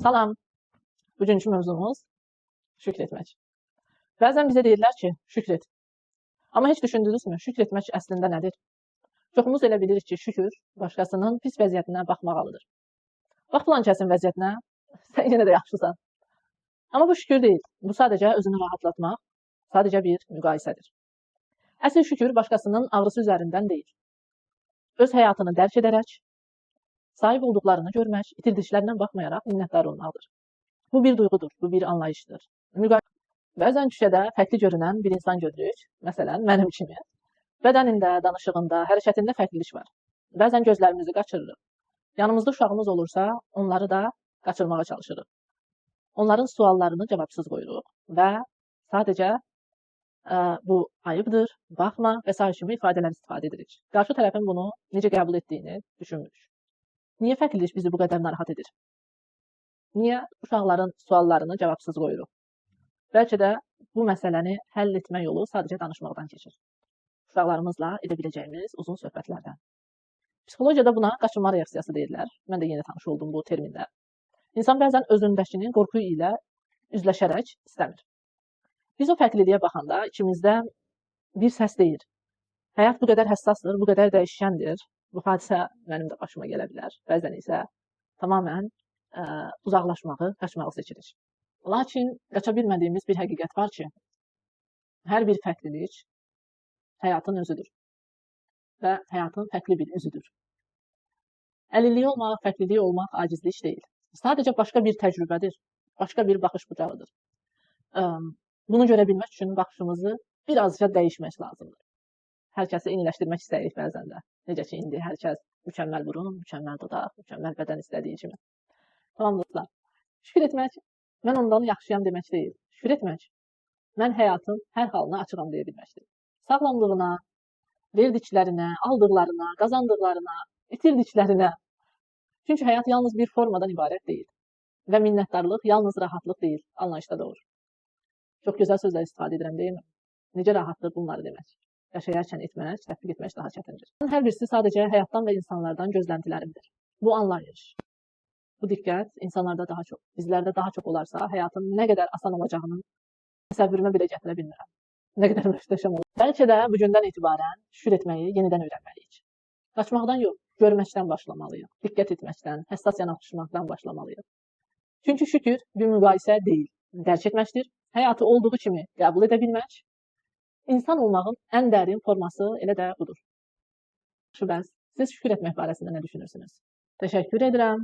Salam, bugünkü mövzumuz şükr etmək. Bəzən bizə deyirlər ki, şükr et. Amma heç düşündünüzmü, şükr etmək əslində nədir? Çoxumuz elə bilirik ki, şükür başqasının pis vəziyyətinə baxmağalıdır. Bax filan kəsin vəziyyətinə, sən yenə də yaxşısan. Amma bu şükür deyil. Bu sadəcə özünü rahatlatmaq, sadəcə bir müqayisədir. Əsl şükür başqasının ağrısı üzərindən deyil. Öz həyatını dərk edərək, sahib olduqlarını görmək, itirdiklərinə baxmayaraq minnətdar olmalıdır. Bu bir duyğudur, bu bir anlayışdır. Bəzən küçədə fərqli görünən bir insan görürük, məsələn, mənim kimi. Bədənində, danışığında, hərəkətində fərqlilik var. Bəzən gözlərimizi qaçırırıq. Yanımızda uşağımız olursa, onları da qaçırmağa çalışırıq. Onların suallarını cavabsız qoyuruq və sadəcə bu ayıbdır, baxma və s. kimi ifadələr istifadə edirik. Qarşı tərəfin bunu necə qəbul etdiyini düşünmürük. Niyə fərqlilik bizi bu qədər narahat edir? Niyə uşaqların suallarını cavabsız qoyuruq? Bəlkə də bu məsələni həll etmə yolu sadəcə danışmaqdan keçir. Uşaqlarımızla edə biləcəyimiz uzun söhbətlərdən. Psixologiyada buna qaçınma reaksiyası deyirlər. Mən də yeni tanış oldum bu terminlə. İnsan bəzən özündəkini qorxu ilə üzləşərək istəmir. Biz o fərqliliyə baxanda ikimizdə bir səs deyir. Həyat bu qədər həssasdır, bu qədər dəyişkəndir. Bu hadisə mənim də başıma gələ bilər. Bəzən isə tamamən uzaqlaşmağı, qaçmağı seçirik. Lakin qaça bilmədiyimiz bir həqiqət var ki, hər bir fərqlilik həyatın özüdür və həyatın fərqli bir üzüdür. Əlilliyi olmaq, fərqliliyi olmaq acizlik deyil. Sadəcə başqa bir təcrübədir, başqa bir baxış bucağıdır. Bunu görə bilmək üçün baxışımızı birazca dəyişmək lazımdır. Hər kəsi eyniləşdirmək istəyirik bəzən də. Necə ki, indi hər kəs mükəmməl burun, mükəmməl dodaq, mükəmməl bədən istədiyi kimi. Tamam dostlar, şükür etmək, mən ondan yaxşıyam demək deyil. Şükür etmək, mən həyatın hər halına açığam deyə bilməkdir. Sağlamlığına, verdiklərinə, aldıqlarına, qazandıqlarına, itirdiklərinə. Çünki həyat yalnız bir formadan ibarət deyil. Və minnətdarlıq yalnız rahatlıq deyil, anlayışda doğur. Çox gözəl sözlər istifadə edirəm, deyilmi? Necə rahatdır bunları demək. Yaşayarkən etmək, tətbiq etmək daha çətindir. Hər birisi sadəcə həyatdan və insanlardan gözləntilərimdir. Bu anlayış, bu diqqət insanlarda daha çox, bizlərdə daha çox olarsa, həyatın nə qədər asan olacağını təsəvvürümə belə gətirə bilmirəm. Nə qədər möhtəşəm olur. Bəlkə də bugündən etibarən şükür etməyi yenidən öyrənməliyik. Qaçmaqdan yox, görməkdən başlamalıyıq. Diqqət etməkdən, həssas yanaşmaqdan başlamalıyıq. Çünki şükür bir müqayisə deyil, dərk etməkdir. Həyatı olduğu kimi qəbul edə bilmək, insan olmağın ən dərin forması elə də budur. Siz şükür etmək barəsində nə düşünürsünüz? Təşəkkür edirəm.